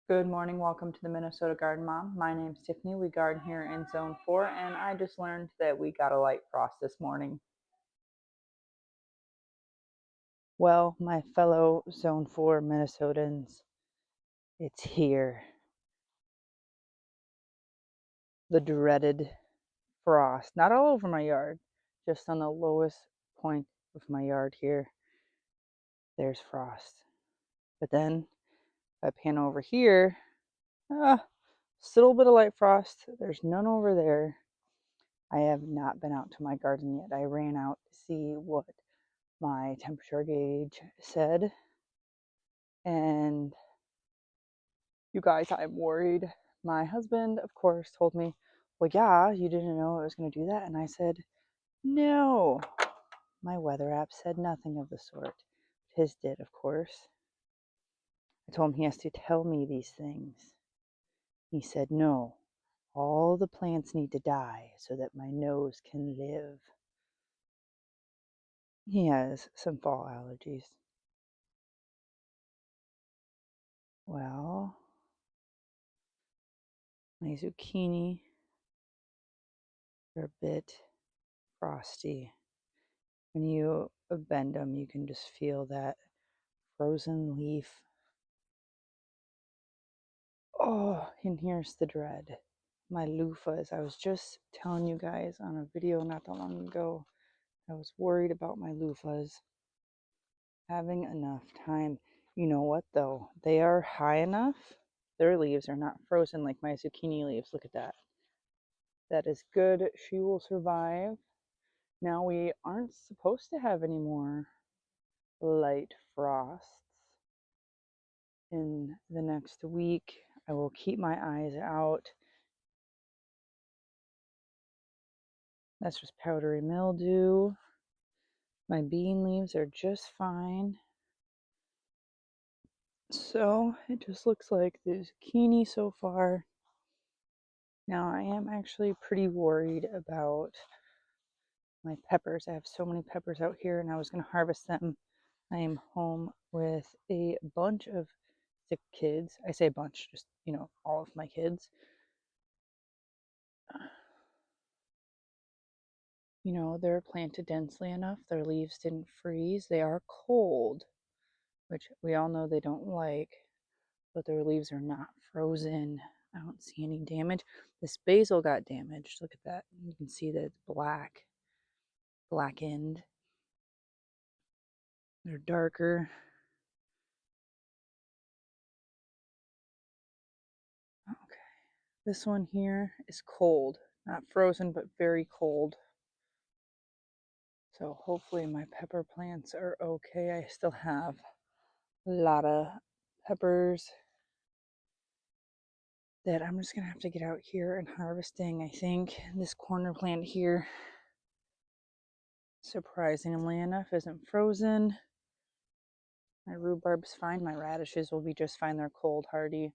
Good morning. Welcome to the Minnesota Garden Mom. My name's Tiffany. We garden here in Zone 4, and I just learned that we got a light frost this morning. Well, my fellow Zone 4 Minnesotans, it's here. The dreaded frost. Not all over my yard, just on the lowest point of my yard here. There's frost. But then, if I pan over here, still a bit of light frost. There's none over there. I have not been out to my garden yet. I ran out to see what my temperature gauge said, and you guys, I'm worried. My husband, of course, told me, well, yeah, you didn't know it was going to do that. And I said, no, my weather app said nothing of the sort. His did, of course. I told him he has to tell me these things. He said, no, all the plants need to die so that my nose can live. He has some fall allergies. Well, my zucchini are a bit frosty. When you bend them, you can just feel that frozen leaf. Oh, and here's the dread. My loofahs. I was just telling you guys on a video not that long ago, I was worried about my loofahs having enough time. You know what, though? They are high enough. Their leaves are not frozen like my zucchini leaves. Look at that. That is good. She will survive. Now, we aren't supposed to have any more light frosts in the next week. I will keep my eyes out. That's just powdery mildew. My bean leaves are just fine. So it just looks like the zucchini so far. Now I am actually pretty worried about my peppers. I have so many peppers out here and I was going to harvest them. I am home with a bunch of sick kids. I say a bunch, just, all of my kids. They're planted densely enough. Their leaves didn't freeze. They are cold, which we all know they don't like, but their leaves are not frozen. I don't see any damage. This basil got damaged. Look at that. You can see that it's blackened. They're darker. Okay. This one here is cold. Not frozen, but very cold. So hopefully my pepper plants are okay. I still have a lot of peppers that I'm just gonna have to get out here and harvesting. I think this corner plant here, surprisingly enough, isn't frozen. My rhubarb's fine. My radishes will be just fine. They're cold hardy.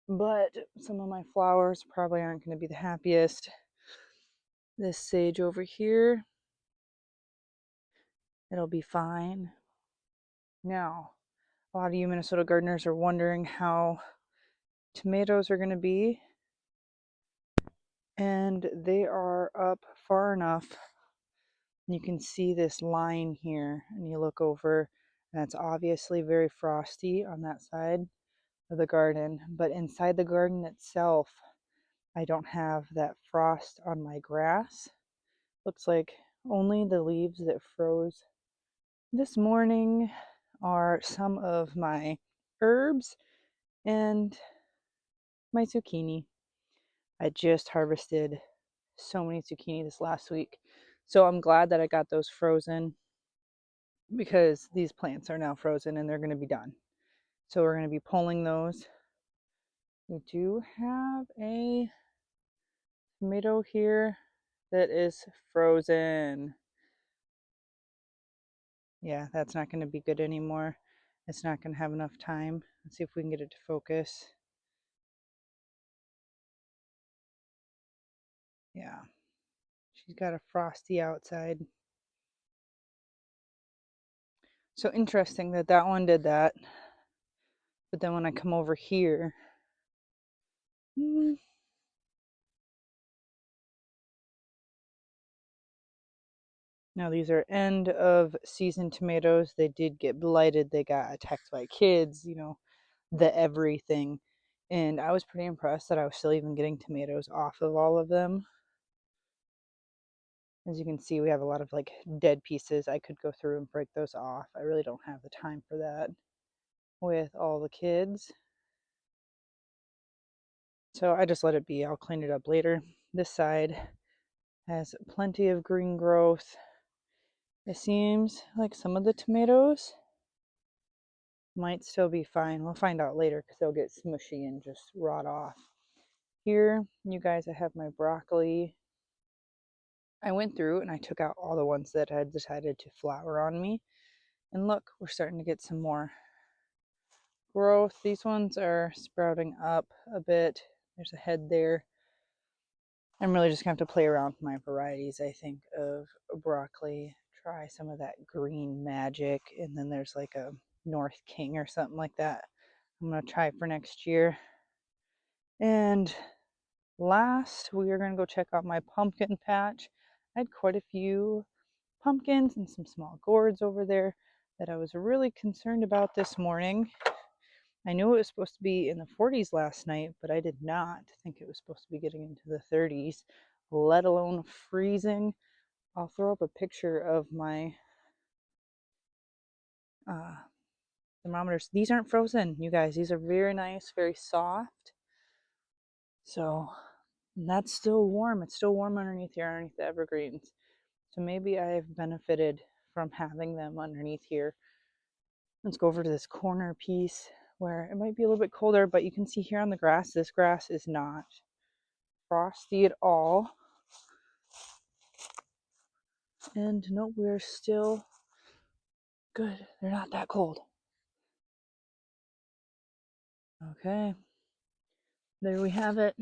But some of my flowers probably aren't going to be the happiest. This sage over here, it'll be fine. Now, a lot of you Minnesota gardeners are wondering how tomatoes are going to be. And they are up far enough. You can see this line here, and you look over, and it's obviously very frosty on that side of the garden. But inside the garden itself, I don't have that frost on my grass. Looks like only the leaves that froze this morning are some of my herbs and my zucchini. I just harvested so many zucchini this last week. So I'm glad that I got those frozen because these plants are now frozen and they're going to be done. So we're going to be pulling those. We do have a tomato here that is frozen. Yeah, that's not going to be good anymore. It's not going to have enough time. Let's see if we can get it to focus. Yeah, she's got a frosty outside. So interesting that that one did that. But then when I come over here, Now these are end of season tomatoes. They did get blighted. They got attacked by kids, the everything. And I was pretty impressed that I was still even getting tomatoes off of all of them. As you can see, we have a lot of like dead pieces. I could go through and break those off. I really don't have the time for that with all the kids. So I just let it be. I'll clean it up later. This side has plenty of green growth. It seems like some of the tomatoes might still be fine. We'll find out later because they'll get smushy and just rot off. Here, you guys, I have my broccoli. I went through and I took out all the ones that had decided to flower on me. And look, we're starting to get some more growth. These ones are sprouting up a bit. There's a head there. I'm really just going to have to play around with my varieties, I think, of broccoli. Try some of that green magic. And then there's like a North King or something like that. I'm going to try for next year. And last, we are going to go check out my pumpkin patch. I had quite a few pumpkins and some small gourds over there that I was really concerned about this morning. I knew it was supposed to be in the 40s last night, but I did not think it was supposed to be getting into the 30s, let alone freezing. I'll throw up a picture of my thermometers. These aren't frozen, you guys. These are very nice, very soft. So that's still warm. It's still warm underneath here, underneath the evergreens. So maybe I've benefited from having them underneath here. Let's go over to this corner piece where it might be a little bit colder, but you can see here on the grass, this grass is not frosty at all. And no, we're still good. They're not that cold. Okay. There we have it.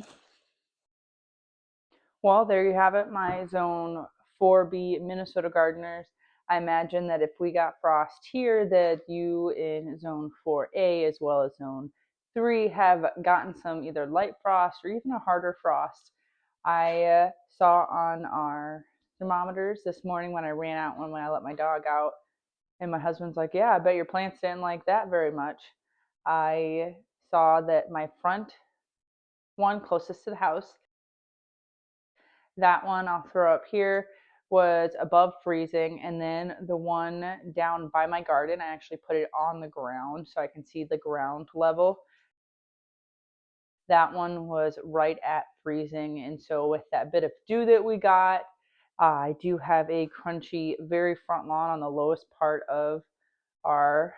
Well, there you have it, my zone 4B Minnesota gardeners. I imagine that if we got frost here, that you in zone 4A as well as zone 3 have gotten some either light frost or even a harder frost. I saw on our thermometers this morning when I ran out, when I let my dog out, and my husband's like, yeah, I bet your plants didn't like that very much. I saw that my front one closest to the house, that one I'll throw up here, was above freezing. And then the one down by my garden, I actually put it on the ground so I can see the ground level. That one was right at freezing. And so with that bit of dew that we got, I do have a crunchy, very front lawn on the lowest part of our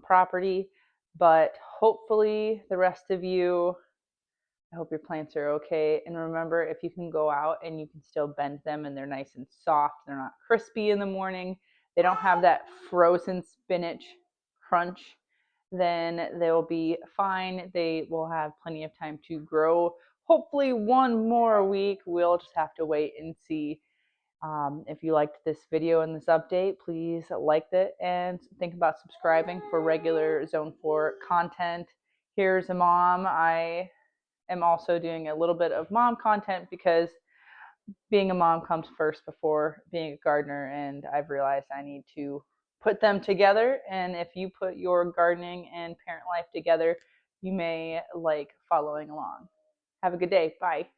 property. But hopefully the rest of you, I hope your plants are okay. And remember, if you can go out and you can still bend them and they're nice and soft, they're not crispy in the morning, they don't have that frozen spinach crunch, then they'll be fine. They will have plenty of time to grow. Hopefully one more week. We'll just have to wait and see. If you liked this video and this update, please like it and think about subscribing for regular Zone 4 content. Here's a mom. I am also doing a little bit of mom content because being a mom comes first before being a gardener, and I've realized I need to put them together. And if you put your gardening and parent life together, you may like following along. Have a good day. Bye.